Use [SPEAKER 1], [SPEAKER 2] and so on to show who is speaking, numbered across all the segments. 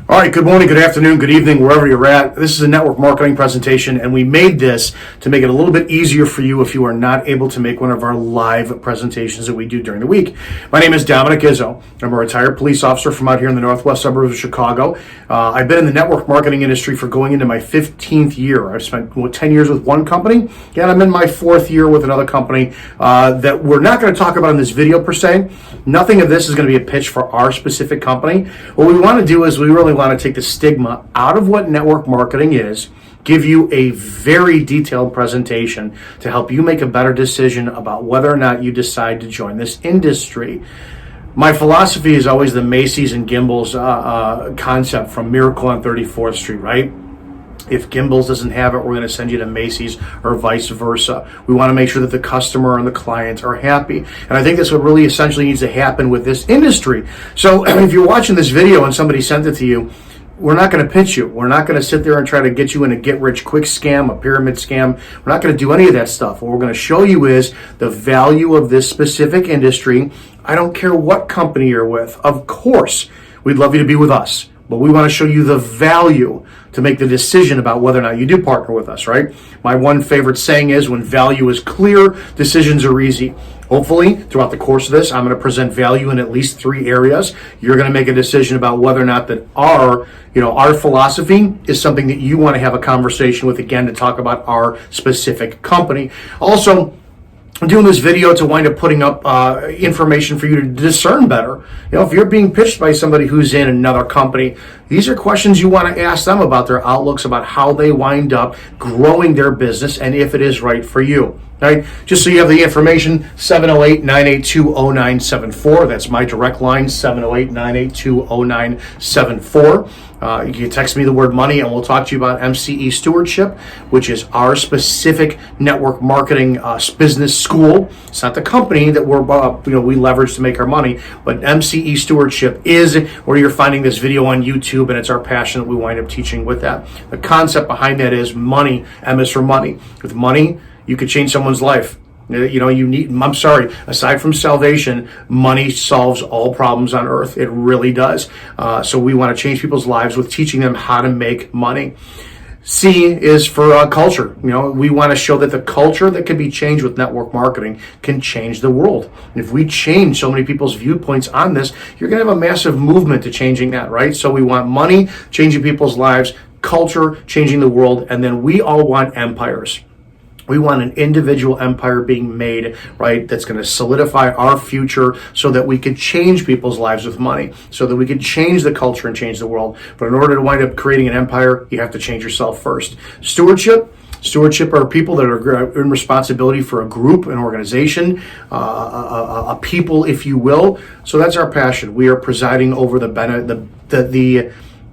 [SPEAKER 1] All right, good morning, good afternoon, good evening, wherever you're at. This is a network marketing presentation, and we made this to make it a little bit easier for you if you are not able to make one of our live presentations that we do during the week. My name is Dominic Izzo. I'm a retired police officer from out here in the northwest suburbs of Chicago. I've been in the network marketing industry for going into my 15th year. I've spent 10 years with one company, and I'm in my 4th year with another company that we're not going to talk about in this video per se. Nothing of this is going to be a pitch for our specific company. What we want to do is we really want to take the stigma out of what network marketing is, give you a very detailed presentation to help you make a better decision about whether or not you decide to join this industry. My philosophy is always the Macy's and Gimbel's concept from Miracle on 34th Street, right? If Gimbel's doesn't have it, we're going to send you to Macy's or vice versa. We want to make sure that the customer and the client are happy. And I think that's what really essentially needs to happen with this industry. So if you're watching this video and somebody sent it to you, we're not going to pitch you. We're not going to sit there and try to get you in a get-rich-quick scam, a pyramid scam. We're not going to do any of that stuff. What we're going to show you is the value of this specific industry. I don't care what company you're with. Of course, we'd love you to be with us. But we want to show you the value to make the decision about whether or not you do partner with us, right? My one favorite saying is, when value is clear, decisions are easy. Hopefully, throughout the course of this, I'm going to present value in at least 3 areas. You're going to make a decision about whether or not that our philosophy is something that you want to have a conversation with, again, to talk about our specific company. Also, I'm doing this video to wind up putting up information for you to discern better. If you're being pitched by somebody who's in another company, these are questions you want to ask them about their outlooks, about how they wind up growing their business, and if it is right for you. All right, just so you have the information, 708-982-0974. That's my direct line, 708-982-0974. You can text me the word money, and we'll talk to you about MCE Stewardship, which is our specific network marketing business school. It's not the company that we leverage to make our money, but MCE Stewardship is where you're finding this video on YouTube, and it's our passion that we wind up teaching with that. The concept behind that is money. M is for money. With money, you could change someone's life. Aside from salvation, money solves all problems on earth. It really does. So we want to change people's lives with teaching them how to make money. C is for culture. We want to show that the culture that can be changed with network marketing can change the world. And if we change so many people's viewpoints on this, you're going to have a massive movement to changing that, right? So we want money changing people's lives, culture changing the world, and then we all want empires. We want an individual empire being made, right, that's going to solidify our future so that we could change people's lives with money, so that we could change the culture and change the world. But in order to wind up creating an empire, you have to change yourself first. Stewardship are people that are in responsibility for a group, an organization, a people, if you will. So that's our passion. We are presiding over the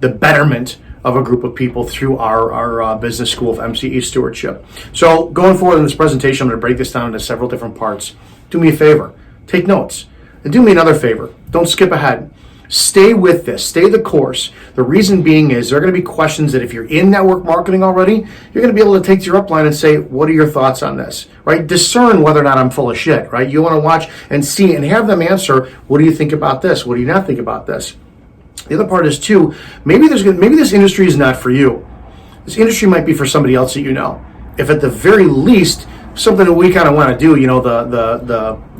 [SPEAKER 1] betterment of a group of people through our business school of MCE Stewardship. So going forward in this presentation, I'm going to break this down into several different parts. Do me a favor, take notes. And do me another favor, don't skip ahead. Stay with this, stay the course. The reason being is there are going to be questions that if you're in network marketing already, you're going to be able to take to your upline and say, what are your thoughts on this, right? Discern whether or not I'm full of shit, right? You want to watch and see and have them answer, what do you think about this? What do you not think about this? The other part is too, maybe this industry is not for you. This industry might be for somebody else that you know. If at the very least, something that we kind of want to do,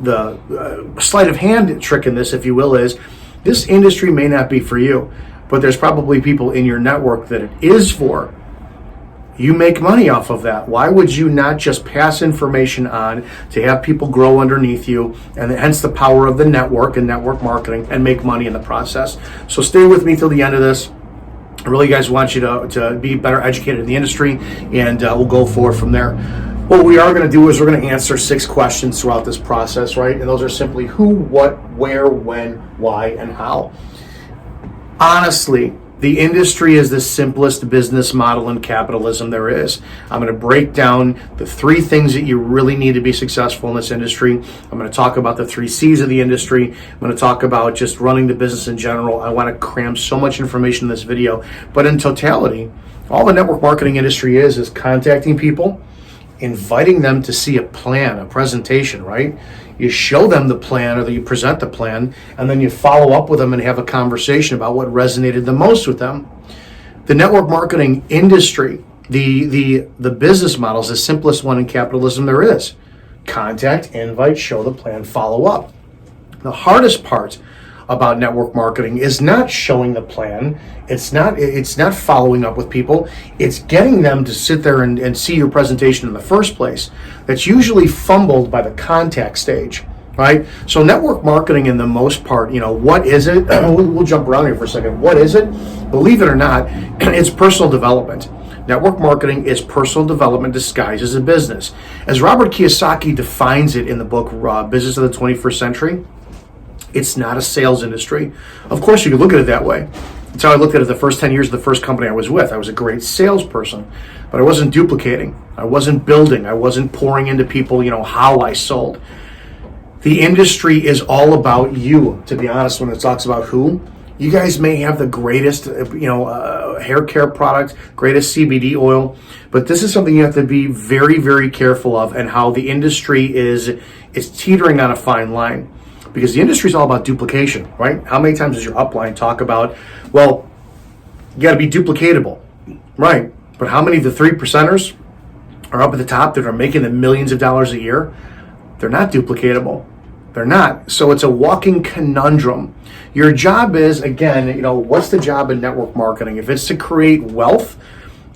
[SPEAKER 1] the sleight of hand trick in this, if you will, is this industry may not be for you, but there's probably people in your network that it is for. You make money off of that. Why would you not just pass information on to have people grow underneath you, and hence the power of the network and network marketing, and make money in the process? So stay with me till the end of this. I really, guys, want you to be better educated in the industry, and we'll go forward from there. What we are going to do is we're going to answer 6 questions throughout this process, right? And those are simply who, what, where, when, why, and how. Honestly, the industry is the simplest business model in capitalism there is. I'm going to break down the 3 things that you really need to be successful in this industry. I'm going to talk about the 3 C's of the industry. I'm going to talk about just running the business in general. I want to cram so much information in this video. But in totality, all the network marketing industry is contacting people, inviting them to see a plan, a presentation, right? You show them the plan, or you present the plan, and then you follow up with them and have a conversation about what resonated the most with them. The network marketing industry, the business model is the simplest one in capitalism there is. Contact, invite, show the plan, follow up. The hardest part about network marketing is not showing the plan. It's not following up with people. It's getting them to sit there and see your presentation in the first place. That's usually fumbled by the contact stage, right? So network marketing, in the most part, what is it? We'll jump around here for a second. What is it? Believe it or not, it's personal development. Network marketing is personal development disguised as a business. As Robert Kiyosaki defines it in the book, Business of the 21st Century, it's not a sales industry. Of course, you could look at it that way. That's how I looked at it the first 10 years of the first company I was with. I was a great salesperson, but I wasn't duplicating. I wasn't building. I wasn't pouring into people, how I sold. The industry is all about you, to be honest, when it talks about who. You guys may have the greatest, hair care product, greatest CBD oil, but this is something you have to be very, very careful of, and how the industry is teetering on a fine line. Because the industry is all about duplication, right? How many times does your upline talk about, well, you got to be duplicatable, right? But how many of the 3%ers are up at the top that are making the millions of dollars a year? They're not duplicatable. They're not. So it's a walking conundrum. Your job is, again, what's the job in network marketing? If it's to create wealth,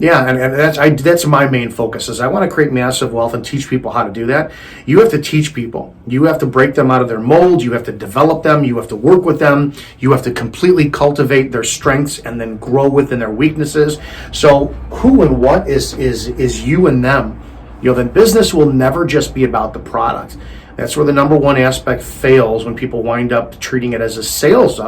[SPEAKER 1] yeah, and that's my main focus, is I want to create massive wealth and teach people how to do that. You have to teach people. You have to break them out of their mold. You have to develop them. You have to work with them. You have to completely cultivate their strengths and then grow within their weaknesses. So who and what is you and them. Then business will never just be about the product. That's where the number one aspect fails, when people wind up treating it as a sales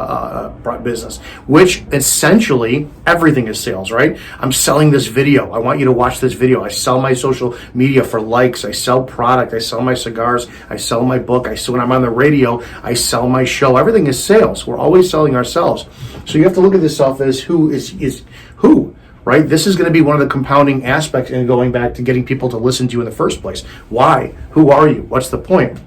[SPEAKER 1] business, which essentially everything is sales, right? I'm selling this video. I want you to watch this video. I sell my social media for likes. I sell product. I sell my cigars. I sell my book. When I'm on the radio, I sell my show. Everything is sales. We're always selling ourselves. So you have to look at this stuff as who is who. Right? This is going to be one of the compounding aspects in going back to getting people to listen to you in the first place. Why? Who are you? What's the point?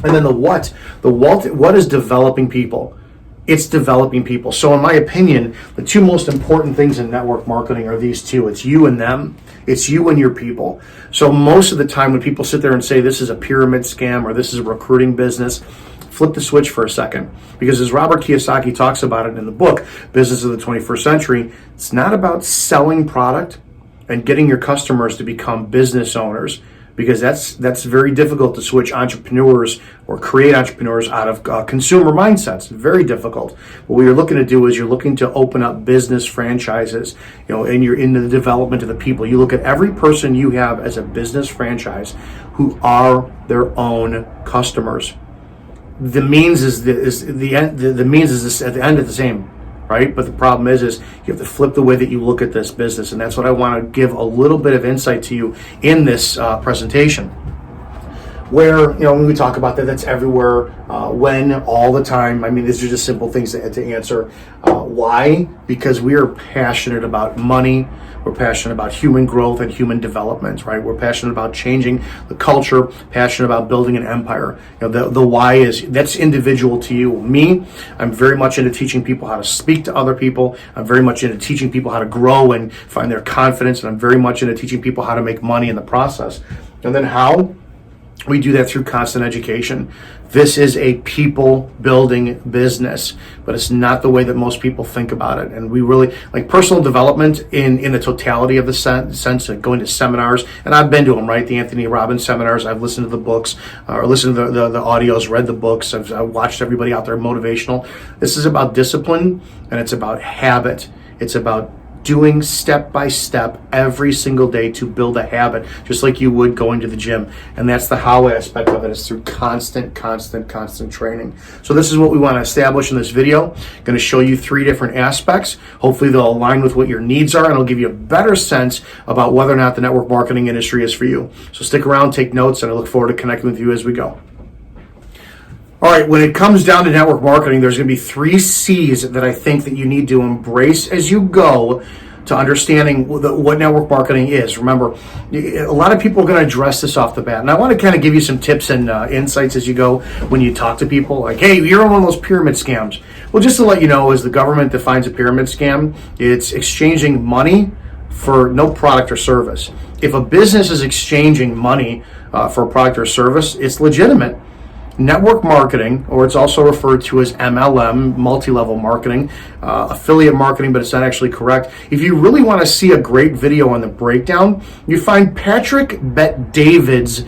[SPEAKER 1] And then the what. What is developing people? It's developing people. So in my opinion, the two most important things in network marketing are these two. It's you and them. It's you and your people. So most of the time when people sit there and say this is a pyramid scam or this is a recruiting business, flip the switch for a second. Because as Robert Kiyosaki talks about it in the book, Business of the 21st Century, it's not about selling product and getting your customers to become business owners, because that's very difficult to switch entrepreneurs or create entrepreneurs out of consumer mindsets. Very difficult. What you're looking to do is you're looking to open up business franchises, and you're in the development of the people. You look at every person you have as a business franchise who are their own customers. The means is the end. The means is at the end of the same, right? But the problem is you have to flip the way that you look at this business, and that's what I want to give a little bit of insight to you in this presentation. Where when we talk about that's everywhere, when, all the time. I mean, these are just simple things to answer. Why? Because we are passionate about money. We're passionate about human growth and human development, right? We're passionate about changing the culture, passionate about building an empire. The why that's individual to you. Me, I'm very much into teaching people how to speak to other people. I'm very much into teaching people how to grow and find their confidence. And I'm very much into teaching people how to make money in the process. And then how? We do that through constant education. This is a people building business, but it's not the way that most people think about it. And we really like personal development in the totality of the sense of going to seminars. And I've been to them, right? The Anthony Robbins seminars. I've listened to the books or listened to the audios, read the books. I've watched everybody out there motivational. This is about discipline, and it's about habit. It's about doing step by step every single day to build a habit, just like you would going to the gym. And that's the how aspect of it, is through constant training. So this is what we want to establish in this video. I'm going to show you 3 different aspects. Hopefully they'll align with what your needs are, and it'll give you a better sense about whether or not the network marketing industry is for you. So stick around, take notes, and I look forward to connecting with you as we go. All right, when it comes down to network marketing, there's going to be 3 C's that I think that you need to embrace as you go to understanding what network marketing is. Remember, a lot of people are going to address this off the bat, and I want to kind of give you some tips and insights as you go when you talk to people. Like, hey, you're on one of those pyramid scams. Well, just to let you know, as the government defines a pyramid scam, it's exchanging money for no product or service. If a business is exchanging money for a product or service, it's legitimate. Network marketing, or it's also referred to as MLM, multi-level marketing, affiliate marketing, but it's not actually correct. If you really want to see a great video on the breakdown, you find Patrick Bet-David's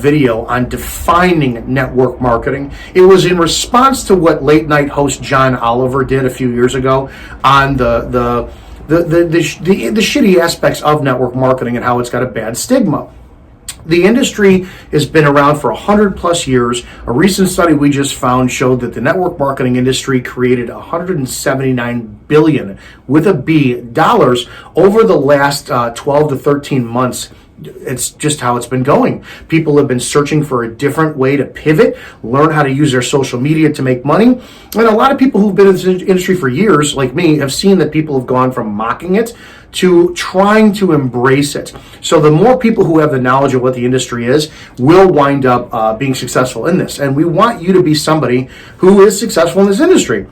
[SPEAKER 1] video on defining network marketing. It was in response to what late night host John Oliver did a few years ago on the shitty aspects of network marketing and how it's got a bad stigma. The industry has been around for 100 plus years. A recent study we just found showed that the network marketing industry created $179 billion with a B dollars over the last 12 to 13 months. It's just how it's been going. People have been searching for a different way to pivot, learn how to use their social media to make money. And a lot of people who've been in this industry for years, like me, have seen that people have gone from mocking it to trying to embrace it. So the more people who have the knowledge of what the industry is will wind up being successful in this. And we want you to be somebody who is successful in this industry.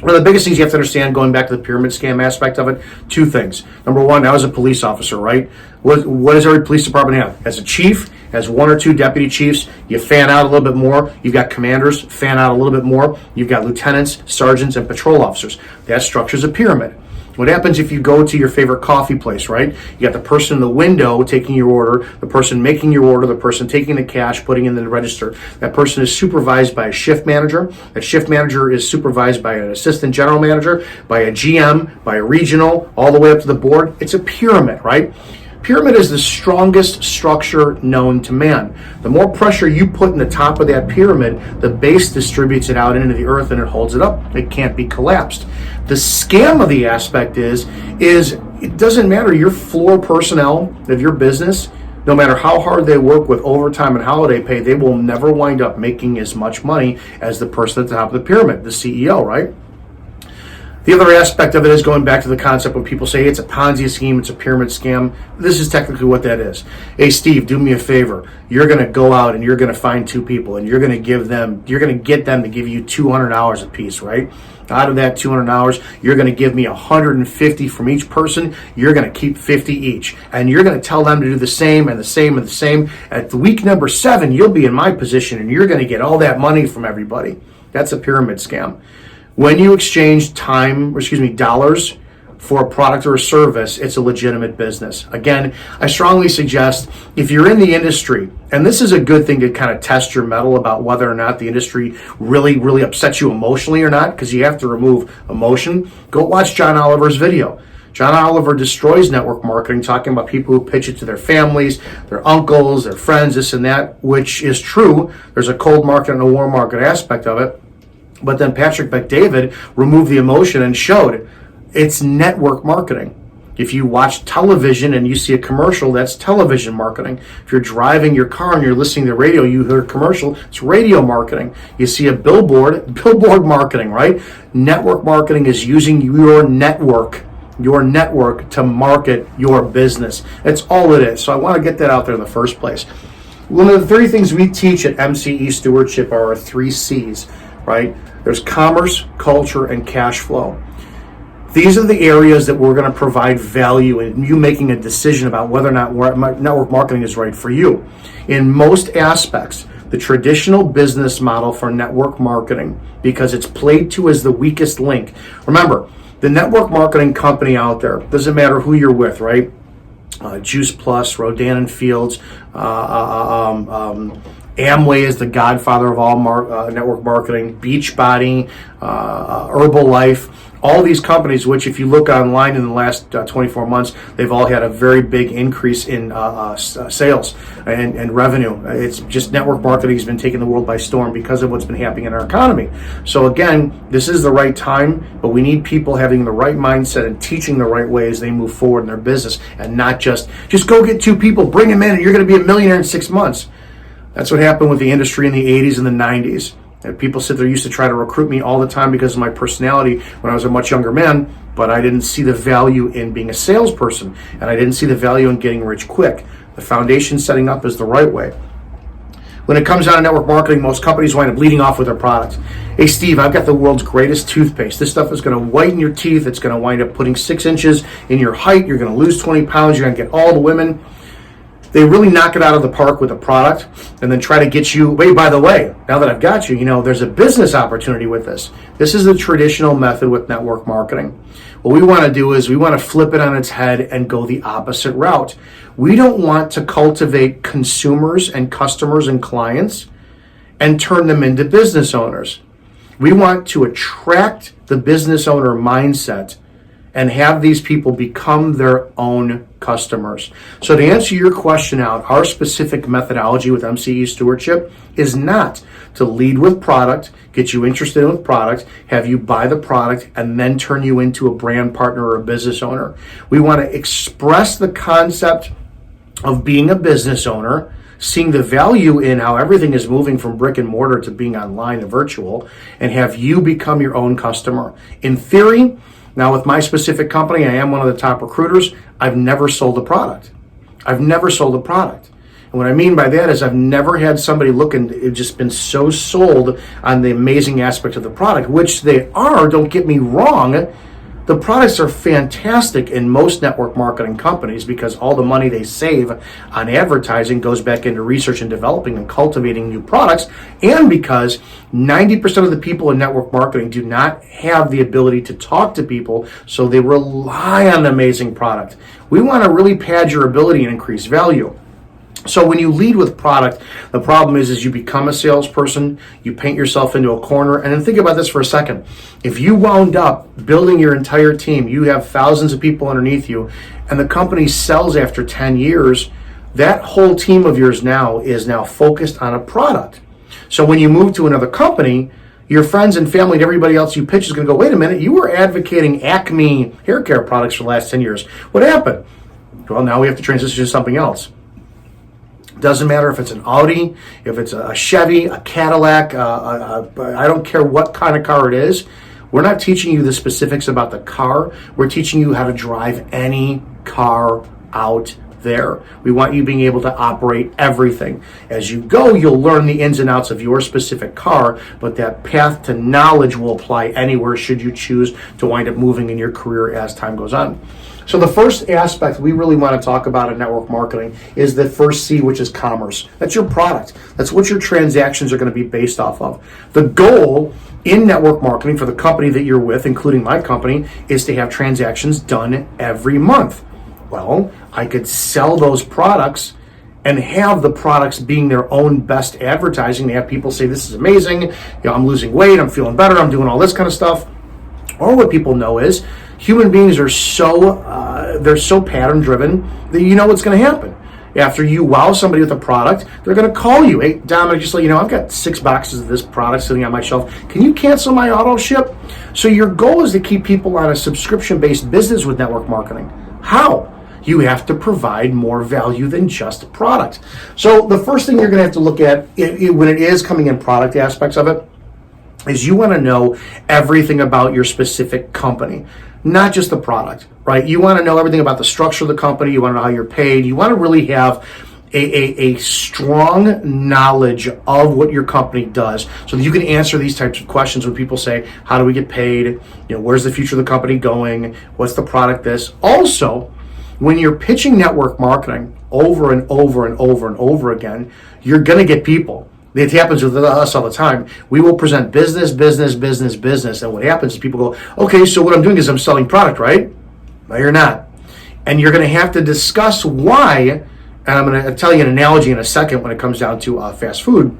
[SPEAKER 1] One of the biggest things you have to understand, going back to the pyramid scam aspect of it, two things. Number one, I was a police officer, right? What does every police department have? As a chief, as one or two deputy chiefs, you fan out a little bit more. You've got commanders, fan out a little bit more. You've got lieutenants, sergeants, and patrol officers. That structure's a pyramid. What happens if you go to your favorite coffee place, right? You got the person in the window taking your order, the person making your order, the person taking the cash, putting in the register. That person is supervised by a shift manager. That shift manager is supervised by an assistant general manager, by a GM, by a regional, all the way up to the board. It's a pyramid, right? Pyramid is the strongest structure known to man. The more pressure you put in the top of that pyramid, the base distributes it out into the earth and it holds it up. It can't be collapsed. The scam of the aspect is it doesn't matter your floor personnel of your business, no matter how hard they work with overtime and holiday pay, they will never wind up making as much money as the person at the top of the pyramid, the CEO, right? The other aspect of it is going back to the concept when people say it's a Ponzi scheme, it's a pyramid scam. This is technically what that is. Hey, Steve, do me a favor. You're going to go out and you're going to find two people and you're going to get them to give you $200 a piece, right? Out of that $200, you're going to give me $150 from each person. You're going to keep $50 each. And you're going to tell them to do the same and the same and the same. At the week number 7, you'll be in my position and you're going to get all that money from everybody. That's a pyramid scam. When you exchange dollars for a product or a service, it's a legitimate business. Again, I strongly suggest if you're in the industry, and this is a good thing to kind of test your mettle about whether or not the industry really upsets you emotionally or not, because you have to remove emotion, go watch John Oliver's video. John Oliver destroys network marketing, talking about people who pitch it to their families, their uncles, their friends, this and that, which is true. There's a cold market and a warm market aspect of it. But then Patrick Bet-David removed the emotion and showed it's network marketing. If you watch television and you see a commercial, that's television marketing. If you're driving your car and you're listening to the radio, you hear a commercial, it's radio marketing. You see a billboard marketing, right? Network marketing is using your network to market your business. That's all it is. So I want to get that out there in the first place. One of the 30 things we teach at MCE Stewardship are our 3 C's, right? There's commerce, culture, and cash flow. These are the areas that we're going to provide value in you making a decision about whether or not network marketing is right for you. In most aspects, the traditional business model for network marketing, because it's played to as the weakest link. Remember, the network marketing company out there, doesn't matter who you're with, right? Juice Plus, Rodan and Fields, Amway is the godfather of all network marketing, Beachbody, Herbalife, all these companies, which if you look online in the last 24 months, they've all had a very big increase in sales and revenue. It's just network marketing has been taking the world by storm because of what's been happening in our economy. So again, this is the right time, but we need people having the right mindset and teaching the right way as they move forward in their business, and not just go get 2 people, bring them in, and you're going to be a millionaire in 6 months. That's what happened with the industry in the 80s and the 90s. And people sit there used to try to recruit me all the time because of my personality when I was a much younger man. but I didn't see the value in being a salesperson, and I didn't see the value in getting rich quick. The foundation setting up is the right way. When it comes down to network marketing, most companies wind up leading off with their product. Hey, Steve, I've got the world's greatest toothpaste. This stuff is going to whiten your teeth. It's going to wind up putting 6 inches in your height. You're going to lose 20 pounds. You're going to get all the women. They really knock it out of the park with a product and then try to get you, wait, by the way, now that I've got you, there's a business opportunity with this. This is the traditional method with network marketing. What we want to do is we want to flip it on its head and go the opposite route. We don't want to cultivate consumers and customers and clients and turn them into business owners. We want to attract the business owner mindset and have these people become their own customers. So to answer your question out, our specific methodology with MCE Stewardship is not to lead with product, get you interested in product, have you buy the product, and then turn you into a brand partner or a business owner. We want to express the concept of being a business owner, seeing the value in how everything is moving from brick and mortar to being online and virtual, and have you become your own customer. In theory, now with my specific company, I am one of the top recruiters. I've never sold a product. I've never sold a product. And what I mean by that is I've never had somebody look and just been so sold on the amazing aspect of the product, which they are, don't get me wrong. The products are fantastic in most network marketing companies because all the money they save on advertising goes back into research and developing and cultivating new products, and because 90% of the people in network marketing do not have the ability to talk to people, so they rely on an amazing product. We want to really pad your ability and increase value. So when you lead with product, the problem is you become a salesperson, you paint yourself into a corner, and then think about this for a second. If you wound up building your entire team, you have thousands of people underneath you, and the company sells after 10 years, that whole team of yours now is focused on a product. So when you move to another company, your friends and family and everybody else you pitch is going to go, wait a minute, you were advocating Acme hair care products for the last 10 years. What happened? Well, now we have to transition to something else. Doesn't matter if it's an Audi, if it's a Chevy, a Cadillac, I don't care what kind of car it is. We're not teaching you the specifics about the car. We're teaching you how to drive any car out there. We want you being able to operate everything. As you go, you'll learn the ins and outs of your specific car, but that path to knowledge will apply anywhere should you choose to wind up moving in your career as time goes on. So the first aspect we really want to talk about in network marketing is the first C, which is commerce. That's your product. That's what your transactions are going to be based off of. The goal in network marketing for the company that you're with, including my company, is to have transactions done every month. Well, I could sell those products and have the products being their own best advertising. They have people say, this is amazing, I'm losing weight, I'm feeling better, I'm doing all this kind of stuff. Or what people know is human beings are so pattern driven that you know what's going to happen. After you wow somebody with a product, they're going to call you. Hey, Dominic, just let you know, I've got 6 boxes of this product sitting on my shelf. Can you cancel my auto ship? So your goal is to keep people on a subscription-based business with network marketing. How? You have to provide more value than just a product. So the first thing you're going to have to look at when it is coming in product aspects of it is you want to know everything about your specific company, not just the product, right? You want to know everything about the structure of the company. You want to know how you're paid. You want to really have a strong knowledge of what your company does so that you can answer these types of questions when people say, how do we get paid? Where's the future of the company going? What's the product this? Also, when you're pitching network marketing over and over and over and over again, you're going to get people. It happens with us all the time. We will present business, business, business, business. And what happens is people go, okay, so what I'm doing is I'm selling product, right? No, you're not. And you're going to have to discuss why, and I'm going to tell you an analogy in a second when it comes down to fast food.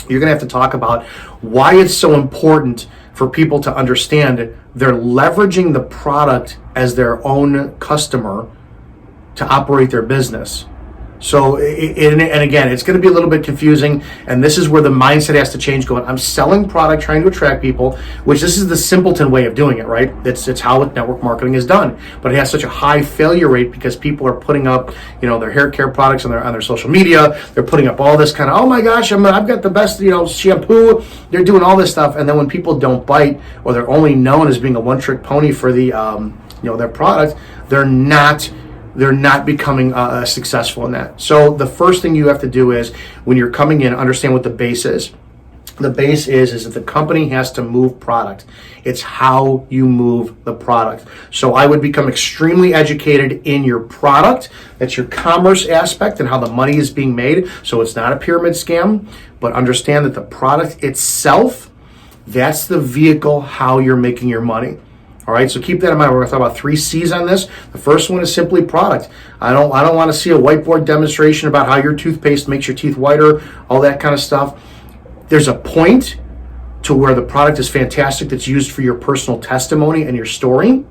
[SPEAKER 1] You're going to have to talk about why it's so important for people to understand they're leveraging the product as their own customer to operate their business. So, and again, it's going to be a little bit confusing, and this is where the mindset has to change. Going, I'm selling product, trying to attract people, which this is the simpleton way of doing it, right? It's how network marketing is done, but it has such a high failure rate because people are putting up, their hair care products on their social media. They're putting up all this kind of, oh my gosh, I've got the best, shampoo. They're doing all this stuff, and then when people don't bite, or they're only known as being a one-trick pony for the, their product, they're not becoming successful in that. So the first thing you have to do is, when you're coming in, understand what the base is. The base is that the company has to move product. It's how you move the product. So I would become extremely educated in your product. That's your commerce aspect and how the money is being made. So it's not a pyramid scam, but understand that the product itself, that's the vehicle how you're making your money. All right, so keep that in mind. We're going to talk about 3 C's on this. The first one is simply product. I don't want to see a whiteboard demonstration about how your toothpaste makes your teeth whiter, all that kind of stuff. There's a point to where the product is fantastic that's used for your personal testimony and your story,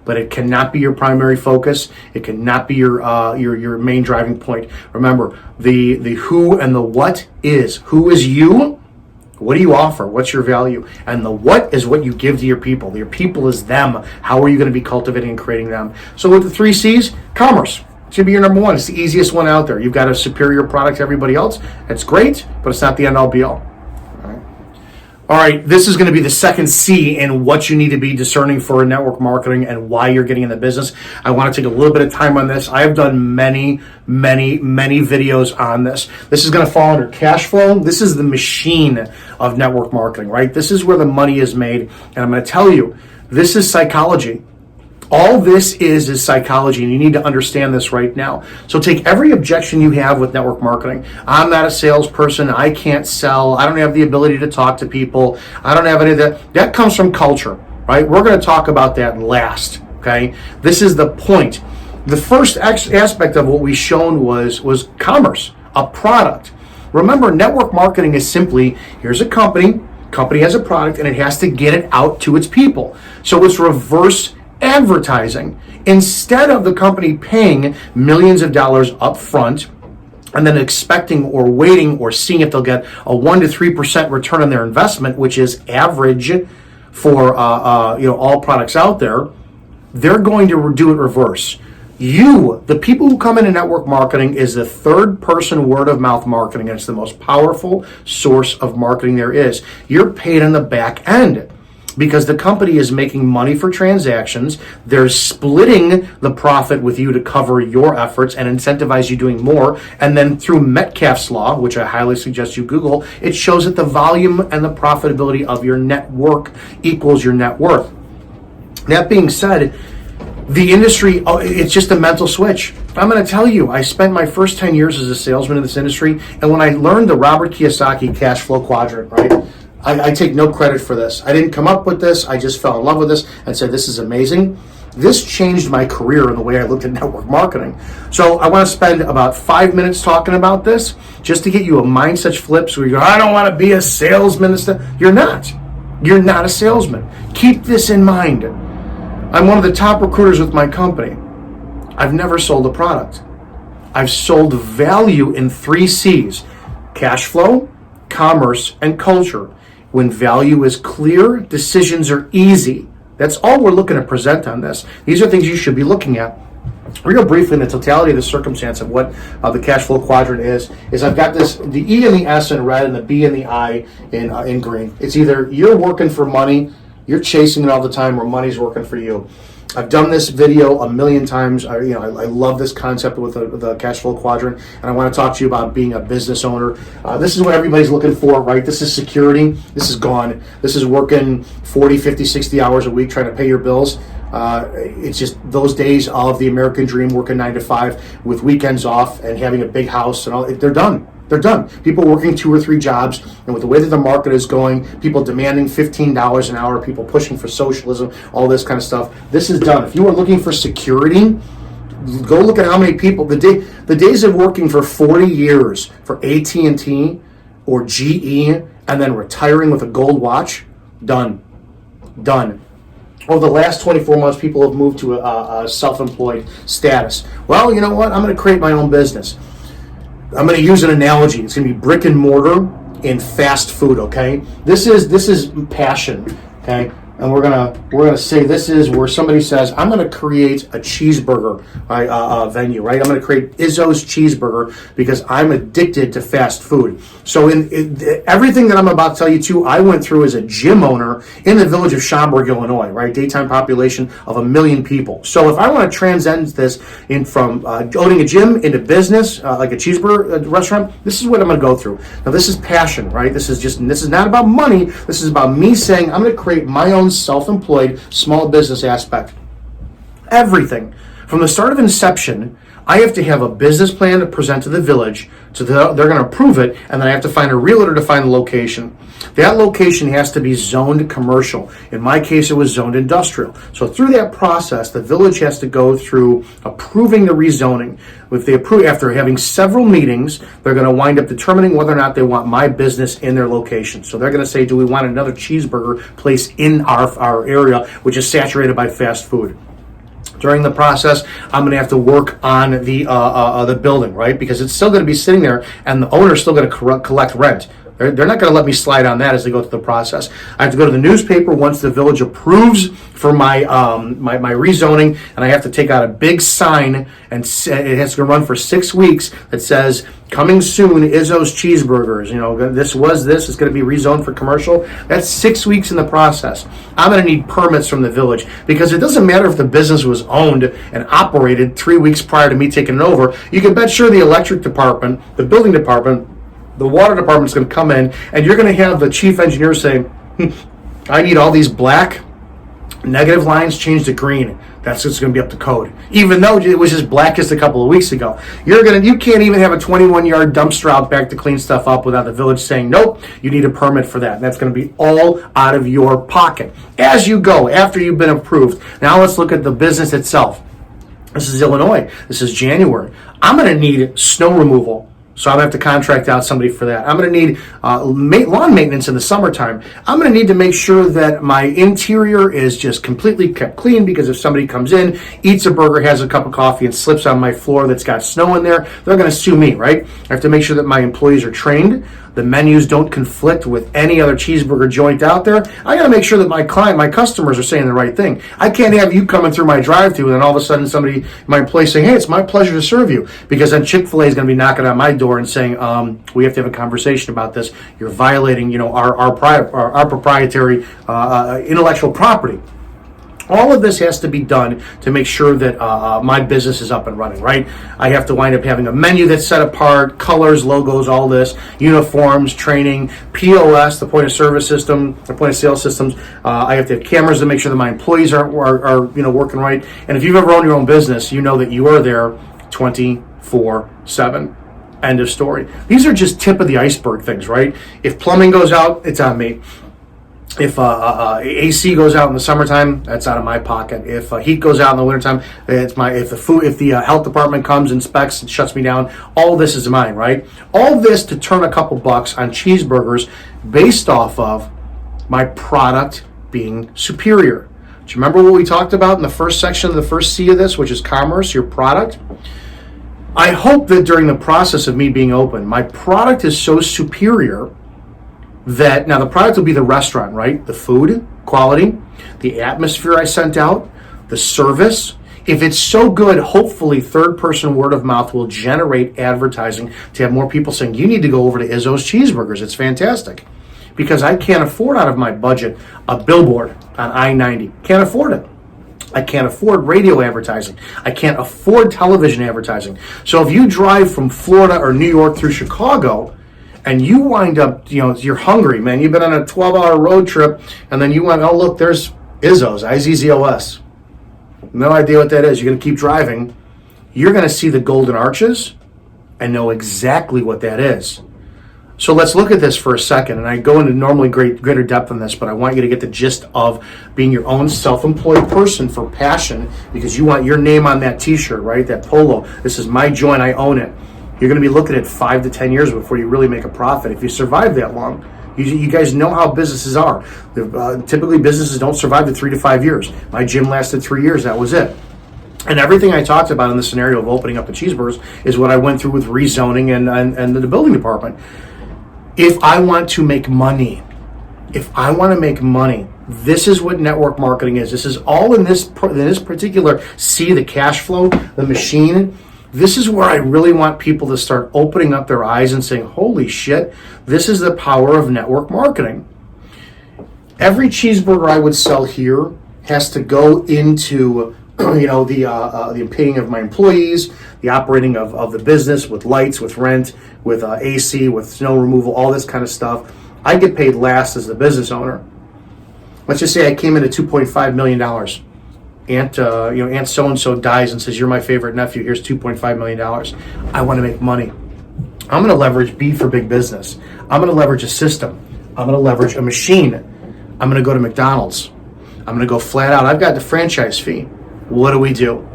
[SPEAKER 1] but it cannot be your primary focus. It cannot be your main driving point. Remember, the who and the what is. Who is you? What do you offer? What's your value? And the what is what you give to your people. Your people is them. How are you going to be cultivating and creating them? So with the 3 C's, commerce should be your number one. It's the easiest one out there. You've got a superior product to everybody else. It's great, but it's not the end all be all. All right, this is going to be the second C in what you need to be discerning for network marketing and why you're getting in the business. I want to take a little bit of time on this. I have done many videos on this. This is going to fall under cash flow. This is the machine of network marketing, right? This is where the money is made. And I'm going to tell you, this is psychology. All this is psychology, and you need to understand this right now. So take every objection you have with network marketing. I'm not a salesperson. I can't sell. I don't have the ability to talk to people. I don't have any of that. That comes from culture, right? We're going to talk about that last, okay? This is the point. The first aspect of what we shown was commerce, a product. Remember, network marketing is simply, here's a company has a product, and it has to get it out to its people. So it's reverse advertising. Instead of the company paying millions of dollars up front and then expecting or waiting or seeing if they'll get a 1 to 3% return on their investment, which is average for all products out there, they're going to do it reverse. You, the people who come into network marketing, is the third person word of mouth marketing, and it's the most powerful source of marketing there is. You're paid on the back end, because the company is making money for transactions. They're splitting the profit with you to cover your efforts and incentivize you doing more. And then through Metcalfe's law, which I highly suggest you Google, it shows that the volume and the profitability of your network equals your net worth. That being said, the industry, it's just a mental switch. I'm going to tell you, I spent my first 10 years as a salesman in this industry, and when I learned the Robert Kiyosaki cash flow quadrant, right? I take no credit for this. I didn't come up with this. I just fell in love with this and said, this is amazing. This changed my career in the way I looked at network marketing. So I want to spend about 5 minutes talking about this just to get you a mindset flip. So you go, I don't want to be a salesman. You're not. You're not a salesman. Keep this in mind. I'm one of the top recruiters with my company. I've never sold a product. I've sold value in 3 C's: cash flow, commerce, and culture. When value is clear, decisions are easy. That's all we're looking to present on this. These are things you should be looking at. Real briefly, in the totality of the circumstance of what the cash flow quadrant is I've got the E and the S in red and the B and the I in green. It's either you're working for money, you're chasing it all the time, or money's working for you. I've done this video a million times. I love this concept with the cash flow quadrant, and I want to talk to you about being a business owner. This is what everybody's looking for, right? This is security. This is gone. This is working 40, 50, 60 hours a week trying to pay your bills. It's just those days of the American dream, working 9 to 5 with weekends off and having a big house and all. They're done. They're done. People working 2 or 3 jobs, and with the way that the market is going, people demanding $15 an hour, people pushing for socialism, all this kind of stuff. This is done. If you are looking for security, go look at how many people, the days of working for 40 years for AT&T or GE and then retiring with a gold watch, done. Over the last 24 months, people have moved to a self-employed status. Well, you know what? I'm going to create my own business. I'm going to use an analogy. It's going to be brick and mortar in fast food, okay? This is passion, okay? And we're gonna say this is where somebody says, I'm gonna create a cheeseburger venue, right? I'm gonna create Izzo's Cheeseburger because I'm addicted to fast food. So in everything that I'm about to tell you too, I went through as a gym owner in the village of Schaumburg, Illinois, right? Daytime population of 1 million people. So if I want to transcend this in from owning a gym into business, like a cheeseburger restaurant, this is what I'm gonna go through. Now this is passion, right? This is not about money. This is about me saying I'm gonna create my own self-employed small business aspect. Everything from the start of inception, I have to have a business plan to present to the village, so they're going to approve it, and then I have to find a realtor to find the location. That location has to be zoned commercial. In my case, it was zoned industrial. So through that process, the village has to go through approving the rezoning. If they approve, after having several meetings, they're going to wind up determining whether or not they want my business in their location. So they're going to say, do we want another cheeseburger place in our area, which is saturated by fast food? During the process, I'm going to have to work on the building, right? Because it's still going to be sitting there, and the owner's still going to collect rent. They're not going to let me slide on that as they go through the process. I have to go to the newspaper once the village approves for my my rezoning, and I have to take out a big sign, and it has to run for 6 weeks that says, coming soon, Izzo's Cheeseburgers. You know, this is going to be rezoned for commercial. That's 6 weeks in the process. I'm going to need permits from the village, because it doesn't matter if the business was owned and operated 3 weeks prior to me taking it over. You can bet sure the electric department, the building department, the water department's going to come in, and you're going to have the chief engineer say, I need all these black negative lines changed to green. That's what's going to be up to code. Even though it was just black just a couple of weeks ago. You can't even have a 21-yard dumpster out back to clean stuff up without the village saying, nope, you need a permit for that. And that's going to be all out of your pocket. As you go, after you've been approved. Now let's look at the business itself. This is Illinois. This is January. I'm going to need snow removal. So I'm going to have to contract out somebody for that. I'm going to need lawn maintenance in the summertime. I'm going to need to make sure that my interior is just completely kept clean, because if somebody comes in, eats a burger, has a cup of coffee, and slips on my floor that's got snow in there, they're going to sue me, right? I have to make sure that my employees are trained. The menus don't conflict with any other cheeseburger joint out there. I got to make sure that my customers are saying the right thing. I can't have you coming through my drive-thru and then all of a sudden my employee saying, hey, it's my pleasure to serve you, because then Chick-fil-A is going to be knocking on my door and saying, we have to have a conversation about this. You're violating, our proprietary intellectual property. All of this has to be done to make sure that my business is up and running, right? I have to wind up having a menu that's set apart, colors, logos, all this, uniforms, training, POS, the point of service system, the point of sale systems. I have to have cameras to make sure that my employees are working right. And if you've ever owned your own business, you know that you are there 24/7. End of story. These are just tip of the iceberg things, right? If plumbing goes out, it's on me. If AC goes out in the summertime, that's out of my pocket. If heat goes out in the wintertime, it's my. If the health department comes, inspects, and shuts me down, all this is mine, right? All this to turn a couple bucks on cheeseburgers based off of my product being superior. Do you remember what we talked about in the first section of the first C of this, which is commerce, your product? I hope that during the process of me being open, my product is so superior that now the product will be the restaurant, right? The food quality, the atmosphere I sent out, the service. If it's so good, hopefully third-person word of mouth will generate advertising to have more people saying, you need to go over to Izzo's Cheeseburgers. It's fantastic. Because I can't afford out of my budget a billboard on I-90. Can't afford it. I can't afford radio advertising. I can't afford television advertising. So if you drive from Florida or New York through Chicago, and you wind up, you're hungry, man. You've been on a 12-hour road trip, and then you went, oh, look, there's Izzo's, IZZOS. No idea what that is. You're going to keep driving. You're going to see the Golden Arches and know exactly what that is. So let's look at this for a second, and I go into normally greater depth on this, but I want you to get the gist of being your own self-employed person for passion, because you want your name on that T-shirt, right? That polo. This is my joint. I own it. You're going to be looking at 5 to 10 years before you really make a profit. If you survive that long, you guys know how businesses are. Typically, businesses don't survive to 3 to 5 years. My gym lasted 3 years. That was it. And everything I talked about in the scenario of opening up the cheeseburgers is what I went through with rezoning and the building department. If I want to make money, this is what network marketing is. This is all in this particular, see the cash flow, the machine. This is where I really want people to start opening up their eyes and saying, holy shit, this is the power of network marketing. Every cheeseburger I would sell here has to go into the paying of my employees, the operating of the business with lights, with rent, with AC, with snow removal, all this kind of stuff. I get paid last as the business owner. Let's just say I came in at $2.5 million. Aunt so-and-so dies and says, you're my favorite nephew, here's $2.5 million. I want to make money. I'm going to leverage B for big business. I'm going to leverage a system. I'm going to leverage a machine. I'm going to go to McDonald's. I'm going to go flat out. I've got the franchise fee. What do we do?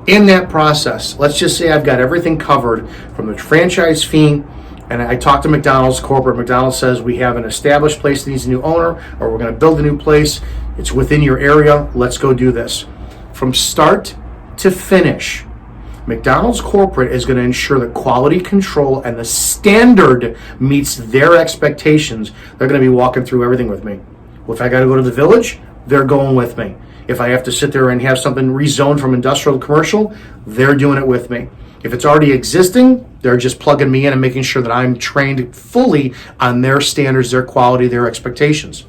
[SPEAKER 1] In that process, let's just say I've got everything covered from the franchise fee, and I talk to McDonald's corporate. McDonald's says we have an established place that needs a new owner, or we're going to build a new place. It's within your area. Let's go do this. From start to finish, McDonald's corporate is going to ensure that quality control and the standard meets their expectations. They're going to be walking through everything with me. Well, if I got to go to the village, they're going with me. If I have to sit there and have something rezoned from industrial to commercial, they're doing it with me. If it's already existing, they're just plugging me in and making sure that I'm trained fully on their standards, their quality, their expectations.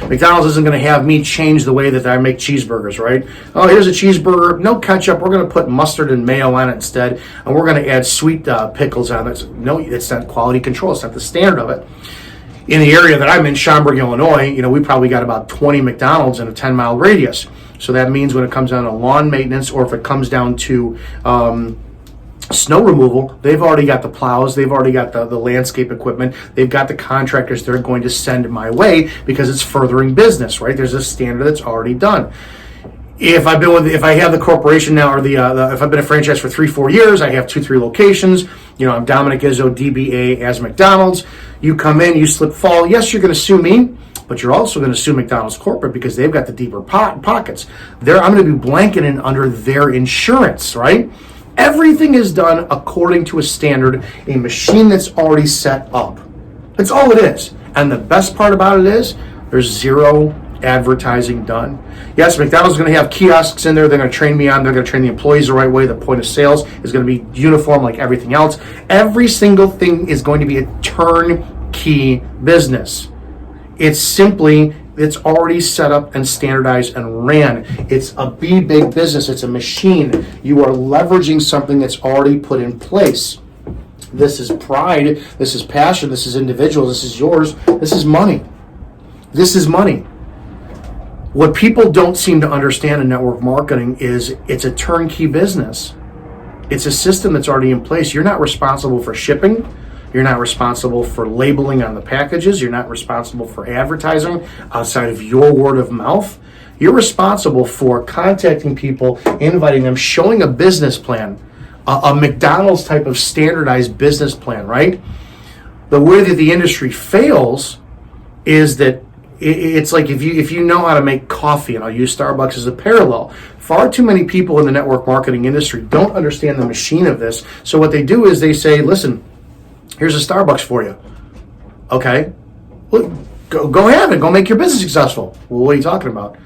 [SPEAKER 1] McDonald's isn't going to have me change the way that I make cheeseburgers, right? Oh, here's a cheeseburger, no ketchup. We're going to put mustard and mayo on it instead, and we're going to add sweet pickles on it. No, it's not quality control. It's not the standard of it. In the area that I'm in, Schaumburg, Illinois, we probably got about 20 McDonald's in a 10-mile radius. So that means when it comes down to lawn maintenance, or if it comes down to snow removal, they've already got the plows, they've already got the landscape equipment, they've got the contractors they're going to send my way because it's furthering business, right? There's a standard that's already done. If I have the corporation now, or if I've been a franchise for 3-4 years, I have 2-3 locations. I'm Dominic Izzo, DBA as McDonald's. You come in, you slip fall. Yes, you're going to sue me, but you're also going to sue McDonald's corporate because they've got the deeper pockets. I'm going to be blanketed under their insurance, right? Everything is done according to a standard, a machine that's already set up. That's all it is. And the best part about it is there's zero advertising done. Yes, McDonald's is going to have kiosks in there. They're going to train me on. They're going to train the employees the right way. The point of sales is going to be uniform like everything else. Every single thing is going to be a turnkey business. It's already set up and standardized and ran. It's a big business. It's a machine. You are leveraging something that's already put in place. This is pride. This is passion. This is individual. This is yours. This is money. This is money. What people don't seem to understand in network marketing is it's a turnkey business. It's a system that's already in place. You're not responsible for shipping. You're not responsible for labeling on the packages. You're not responsible for advertising outside of your word of mouth. You're responsible for contacting people, inviting them, showing a business plan, a McDonald's type of standardized business plan, right? The way that the industry fails is that it's like if you know how to make coffee, and I'll use Starbucks as a parallel, far too many people in the network marketing industry don't understand the machine of this. So what they do is they say, listen, here's a Starbucks for you. Okay, well, go have it. Go make your business successful. Well, what are you talking about?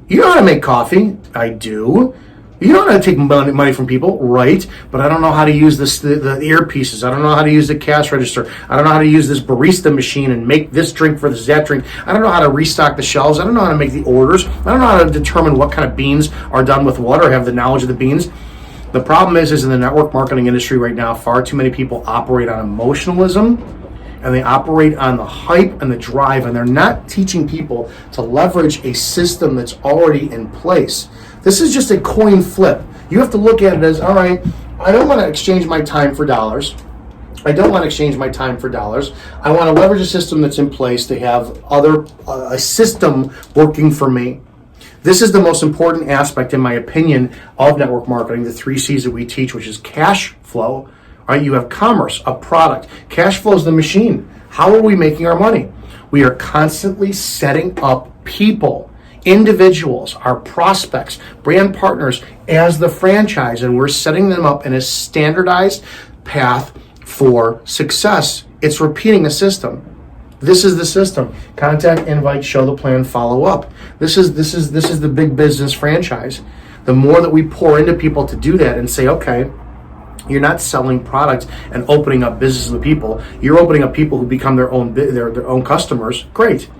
[SPEAKER 1] You know how to make coffee. I do. You know how to take money from people, right? But I don't know how to use the earpieces. I don't know how to use the cash register. I don't know how to use this barista machine and make this drink for that drink. I don't know how to restock the shelves. I don't know how to make the orders. I don't know how to determine what kind of beans are done with what, or have the knowledge of the beans. The problem is in the network marketing industry right now, far too many people operate on emotionalism, and they operate on the hype and the drive, and they're not teaching people to leverage a system that's already in place. This is just a coin flip. You have to look at it as, all right, I don't want to exchange my time for dollars. I don't want to exchange my time for dollars. I want to leverage a system that's in place to have a system working for me. This is the most important aspect, in my opinion, of network marketing, the 3 C's that we teach, which is cash flow. Right? You have commerce, a product. Cash flow is the machine. How are we making our money? We are constantly setting up people individuals, our prospects, brand partners as the franchise, and we're setting them up in a standardized path for success. It's repeating a system. This is the system. Contact, invite, show the plan, follow up. This is the big business franchise. The more that we pour into people to do that and say, okay, you're not selling products and opening up business with people. You're opening up people who become their own customers. Great.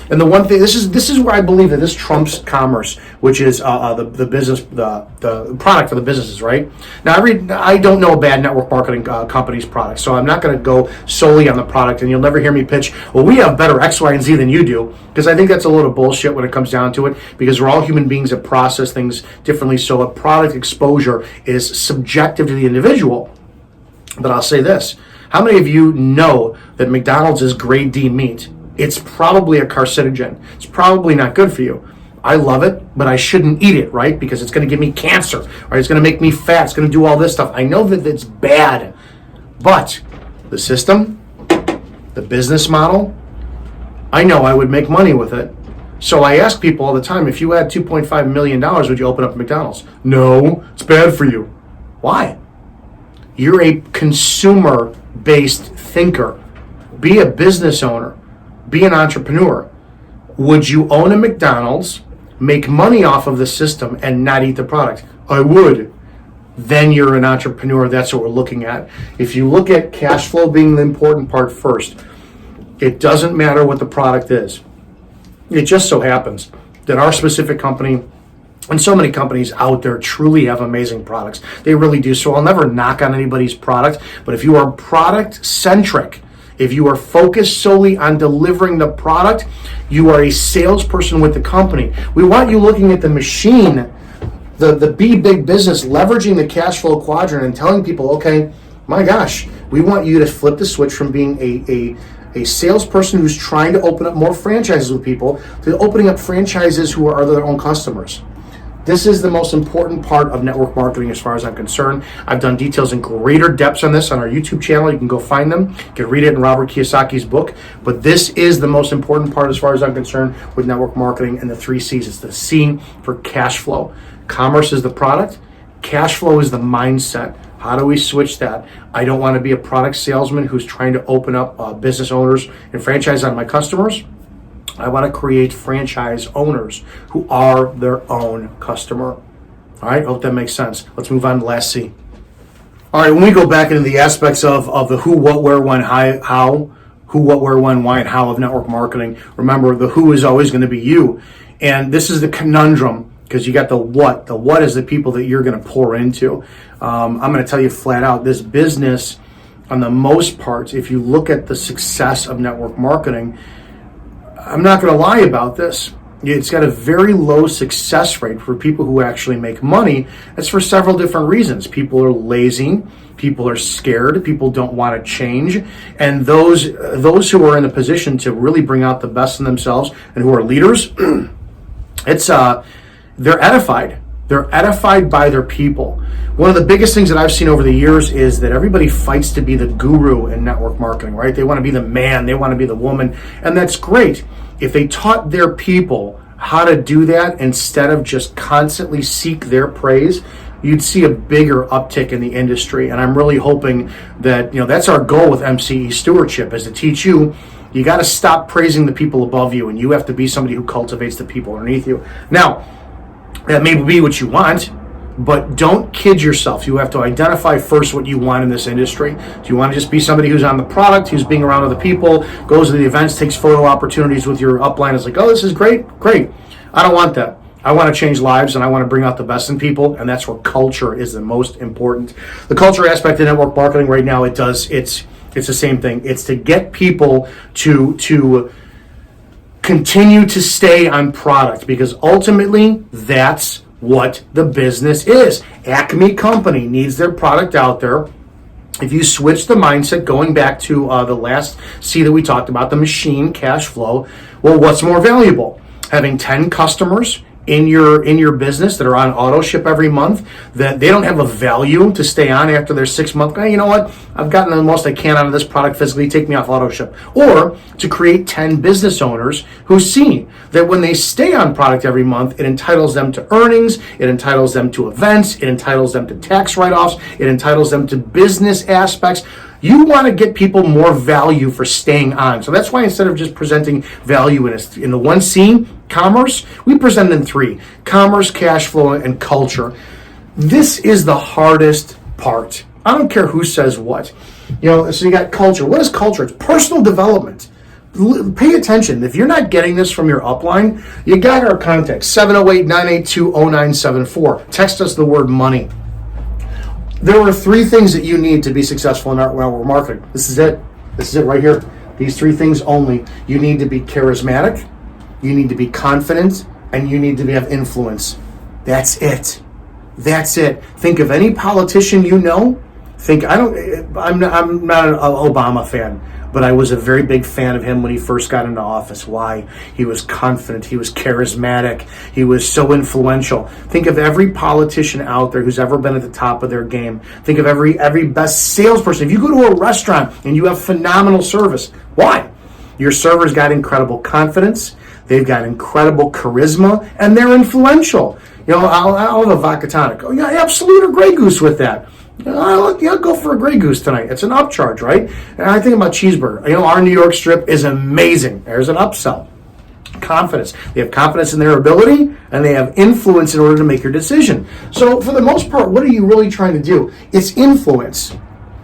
[SPEAKER 1] And the one thing, this is where I believe that this trumps commerce, which is the business, the product for the businesses, right? Now, I don't know a bad network marketing company's product, so I'm not going to go solely on the product, and you'll never hear me pitch, well, we have better X, Y, and Z than you do, because I think that's a load of bullshit when it comes down to it, because we're all human beings that process things differently, so a product exposure is subjective to the individual. But I'll say this, how many of you know that McDonald's is grade D meat? It's probably a carcinogen. It's probably not good for you. I love it, but I shouldn't eat it, right? Because it's going to give me cancer, right? It's going to make me fat. It's going to do all this stuff. I know that it's bad, but the system, the business model, I know I would make money with it. So I ask people all the time, if you had $2.5 million, would you open up a McDonald's? No, it's bad for you. Why? You're a consumer-based thinker. Be a business owner. Be an entrepreneur. Would you own a McDonald's, make money off of the system, and not eat the product? I would. Then you're an entrepreneur. That's what we're looking at. If you look at cash flow being the important part first, it doesn't matter what the product is. It just so happens that our specific company, and so many companies out there, truly have amazing products. They really do. So I'll never knock on anybody's product, but if you are product-centric, if you are focused solely on delivering the product, you are a salesperson with the company. We want you looking at the machine, the be big business, leveraging the cash flow quadrant and telling people, okay, my gosh, we want you to flip the switch from being a salesperson who's trying to open up more franchises with people to opening up franchises who are their own customers. This is the most important part of network marketing as far as I'm concerned. I've done details in greater depths on this on our YouTube channel. You can go find them. You can read it in Robert Kiyosaki's book. But this is the most important part as far as I'm concerned with network marketing and the 3 C's. It's the C for cash flow. Commerce is the product. Cash flow is the mindset. How do we switch that? I don't want to be a product salesman who's trying to open up business owners and franchise on my customers. I want to create franchise owners who are their own customer. All right, hope that makes sense. Let's move on to last C. All right, when we go back into the aspects of the who, what, where, when, how, who, what, where, when, why, and how of network marketing, remember the who is always going to be you. And this is the conundrum because you got the what. The what is the people that you're going to pour into. I'm going to tell you flat out, this business, on the most part, if you look at the success of network marketing, I'm not going to lie about this. It's got a very low success rate for people who actually make money. That's for several different reasons. People are lazy. People are scared. People don't want to change. And those who are in a position to really bring out the best in themselves and who are leaders, they're edified. They're edified by their people. One of the biggest things that I've seen over the years is that everybody fights to be the guru in network marketing, right? They want to be the man, they want to be the woman, and that's great. If they taught their people how to do that instead of just constantly seek their praise, you'd see a bigger uptick in the industry. And I'm really hoping that, that's our goal with MCE stewardship, is to teach you got to stop praising the people above you, and you have to be somebody who cultivates the people underneath you. Now, that may be what you want, but don't kid yourself. You have to identify first what you want in this industry. Do you want to just be somebody who's on the product, who's being around other people, goes to the events, takes photo opportunities with your upline, is like, oh, this is great? Great. I don't want that. I want to change lives, and I want to bring out the best in people, and that's where culture is the most important. The culture aspect of network marketing right now, it's the same thing. It's to get people to continue to stay on product, because ultimately that's what the business is. Acme Company needs their product out there. If you switch the mindset, going back to the last C that we talked about, the machine cash flow, well, what's more valuable? Having 10 customers in your business that are on auto ship every month, that they don't have a value to stay on after their 6 month. Hey, you know what? I've gotten the most I can out of this product physically. Take me off auto ship. Or to create 10 business owners who see that when they stay on product every month, it entitles them to earnings, it entitles them to events, it entitles them to tax write-offs, it entitles them to business aspects. You want to get people more value for staying on. So that's why instead of just presenting value in the 1C, commerce, we present in 3, commerce, cash flow, and culture. This is the hardest part. I don't care who says what. So you got culture. What is culture? It's personal development. Pay attention. If you're not getting this from your upline, you got our contact, 708-982-0974. Text us the word money. There are 3 things that you need to be successful in network marketing. This is it. This is it right here. These 3 things only. You need to be charismatic, you need to be confident, and you need to have influence. That's it. That's it. Think of any politician you know. I'm not an Obama fan, but I was a very big fan of him when he first got into office. Why? He was confident, he was charismatic, he was so influential. Think of every politician out there who's ever been at the top of their game. Think of every best salesperson. If you go to a restaurant and you have phenomenal service, why? Your server's got incredible confidence, they've got incredible charisma, and they're influential. I'll have a vodka tonic. Oh, yeah, Absolute or Grey Goose with that. I'll go for a Grey Goose tonight. It's an upcharge, right? And I think about cheeseburger. Our New York strip is amazing. There's an upsell. Confidence. They have confidence in their ability, and they have influence in order to make your decision. So for the most part, what are you really trying to do? It's influence.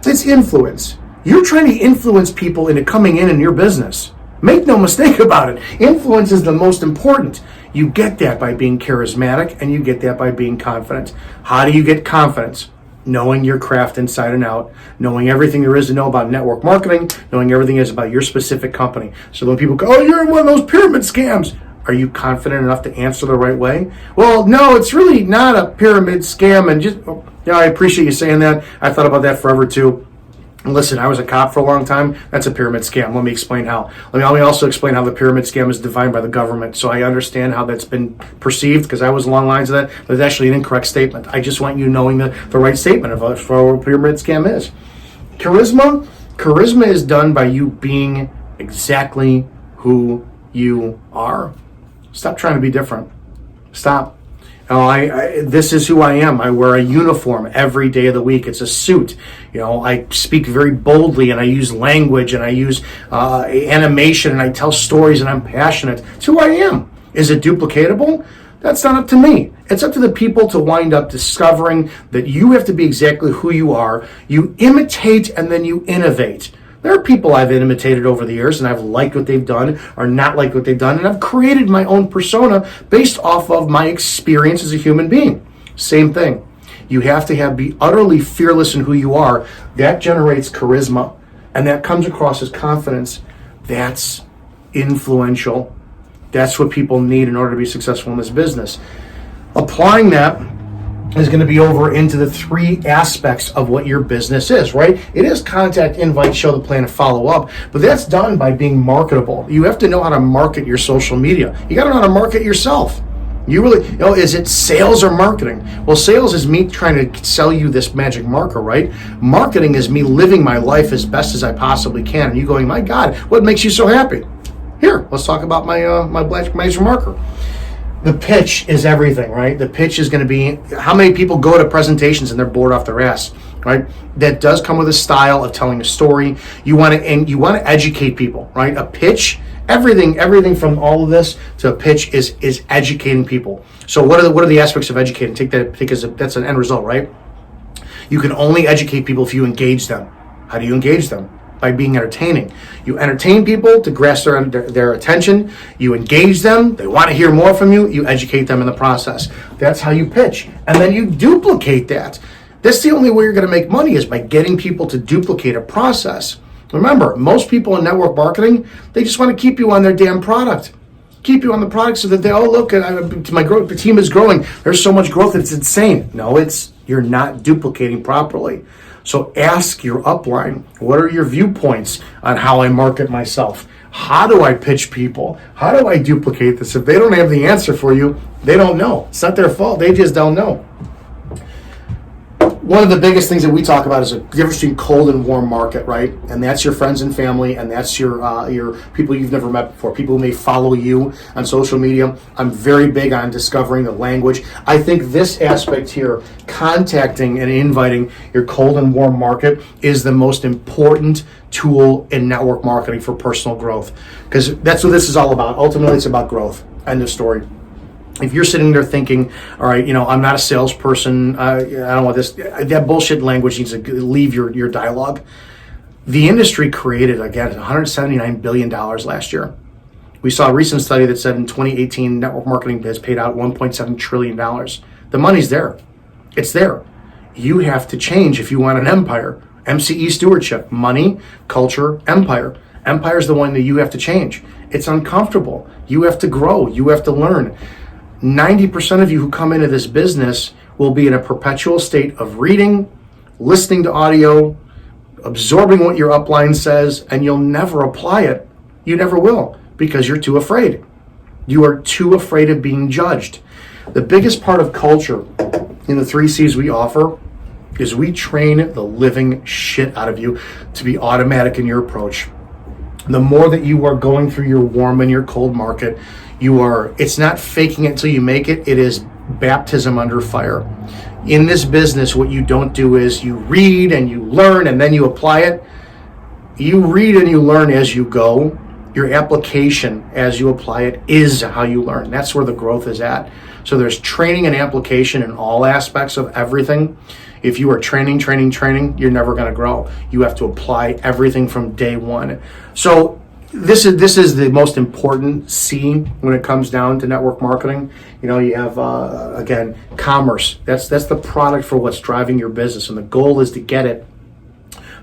[SPEAKER 1] It's influence. You're trying to influence people into coming in your business. Make no mistake about it. Influence is the most important. You get that by being charismatic, and you get that by being confident. How do you get confidence? Knowing your craft inside and out, knowing everything there is to know about network marketing, knowing everything is about your specific company. So when people go, oh, you're in one of those pyramid scams, are you confident enough to answer the right way? Well, no, it's really not a pyramid scam. And I appreciate you saying that. I thought about that forever too. Listen, I was a cop for a long time. That's a pyramid scam. Let me explain how. Let me also explain how the pyramid scam is defined by the government, so I understand how that's been perceived, because I was along lines of that, but it's actually an incorrect statement. I just want you knowing the right statement of what a pyramid scam is. Charisma is done by you being exactly who you are. Stop trying to be different. Stop. This is who I am. I wear a uniform every day of the week. It's a suit. I speak very boldly, and I use language, and I use animation, and I tell stories, and I'm passionate. It's who I am. Is it duplicatable? That's not up to me. It's up to the people to wind up discovering that you have to be exactly who you are. You imitate, and then you innovate. There are people I've imitated over the years, and I've liked what they've done or not liked what they've done, and I've created my own persona based off of my experience as a human being. Same thing. You have to be utterly fearless in who you are. That generates charisma, and that comes across as confidence. That's influential. That's what people need in order to be successful in this business. Applying that is going to be over into the 3 aspects of what your business is, right? It is contact, invite, show the plan, and follow up, but that's done by being marketable. You have to know how to market your social media. You got to know how to market yourself. Is it sales or marketing? Well, sales is me trying to sell you this magic marker, right? Marketing is me living my life as best as I possibly can, and you going, my God, what makes you so happy? Here, let's talk about my magic marker. The pitch is everything, right? The pitch is going to be how many people go to presentations and they're bored off their ass, right? That does come with a style of telling a story. You want to educate people, right? A pitch, everything from all of this to a pitch is educating people. So what are the aspects of educating? Take that because that's an end result, right? You can only educate people if you engage them. How do you engage them? By being entertaining. You entertain people to grasp their attention. You engage them. They want to hear more from you. You educate them in the process. That's how you pitch. And then you duplicate that. That's the only way you're going to make money, is by getting people to duplicate a process. Remember, most people in network marketing, they just want to keep you on their damn product. Keep you on the product so that they, look, my growth, the team is growing. There's so much growth, it's insane. No, you're not duplicating properly. So ask your upline, what are your viewpoints on how I market myself? How do I pitch people? How do I duplicate this? If they don't have the answer for you, they don't know. It's not their fault. They just don't know. One of the biggest things that we talk about is a difference between cold and warm market, right? And that's your friends and family, and that's your people you've never met before, people who may follow you on social media. I'm very big on discovering the language. I think this aspect here, contacting and inviting your cold and warm market, is the most important tool in network marketing for personal growth, because that's what this is all about. Ultimately, it's about growth. End of story. If you're sitting there thinking, all right, I'm not a salesperson, I don't want this, that bullshit language needs to leave your dialogue. The industry created, again, $179 billion last year. We saw a recent study that said in 2018, network marketing has paid out $1.7 trillion. The money's there. It's there. You have to change if you want an empire. MCE stewardship, money, culture, empire. Empire is the one that you have to change. It's uncomfortable. You have to grow. You have to learn. 90% of you who come into this business will be in a perpetual state of reading, listening to audio, absorbing what your upline says, and you'll never apply it. You never will, because you're too afraid. You are too afraid of being judged. The biggest part of culture in the 3 C's we offer is we train the living shit out of you to be automatic in your approach. The more that you are going through your warm and your cold market, it's not faking it until you make it. It is baptism under fire. In this business, what you don't do is you read and you learn and then you apply it. You read and you learn as you go. Your application as you apply it is how you learn. That's where the growth is at. So there's training and application in all aspects of everything. If you are training, you're never going to grow. You have to apply everything from day one. So this is the most important C when it comes down to network marketing. You have again, commerce. That's the product for what's driving your business, and the goal is to get it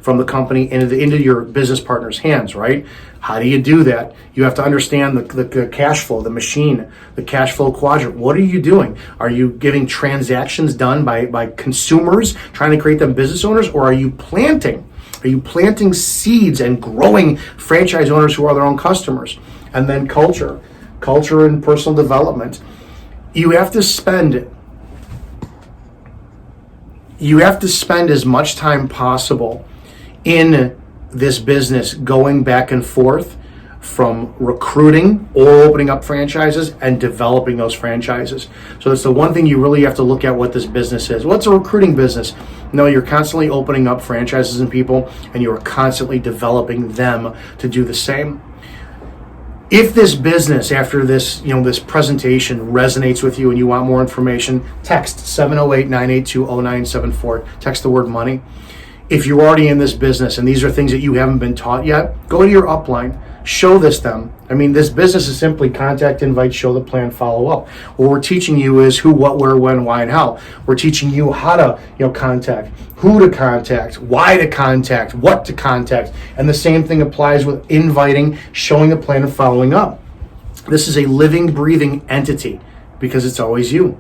[SPEAKER 1] from the company into your business partner's hands, right? How do you do that? You have to understand the cash flow, the machine, the cash flow quadrant. What are you doing? Are you getting transactions done by consumers, trying to create them business owners, or are you planting? Are you planting seeds and growing franchise owners who are their own customers? And then culture and personal development. You have to spend as much time possible in this business going back and forth from recruiting or opening up franchises and developing those franchises. So that's the one thing you really have to look at what this business is. What's a recruiting business? No, you're constantly opening up franchises and people, and you're constantly developing them to do the same. If this business, after this, this presentation resonates with you and you want more information, text 708-982-0974. Text the word money. If you're already in this business and these are things that you haven't been taught yet, go to your upline, show this them. This business is simply contact, invite, show the plan, follow up. What we're teaching you is who, what, where, when, why, and how. We're teaching you how to, contact, who to contact, why to contact, what to contact. And the same thing applies with inviting, showing the plan, and following up. This is a living, breathing entity because it's always you.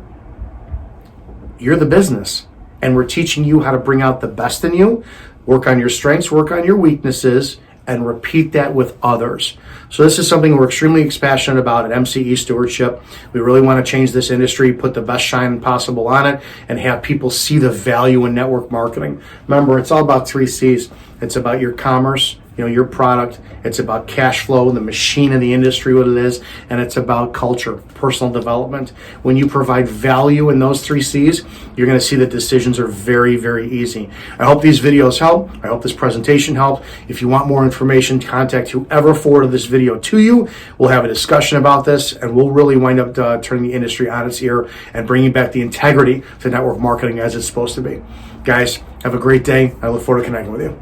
[SPEAKER 1] You're the business. And we're teaching you how to bring out the best in you, work on your strengths, work on your weaknesses, and repeat that with others. So this is something we're extremely passionate about at MCE Stewardship. We really want to change this industry, put the best shine possible on it, and have people see the value in network marketing. Remember, it's all about 3 C's. It's about your commerce, your product. It's about cash flow, the machine of the industry, what it is, and it's about culture, personal development. When you provide value in those 3 C's, you're going to see that decisions are very, very easy. I hope these videos help. I hope this presentation helped. If you want more information, contact whoever forwarded this video to you. We'll have a discussion about this, and we'll really wind up turning the industry on its ear and bringing back the integrity to network marketing as it's supposed to be. Guys, have a great day. I look forward to connecting with you.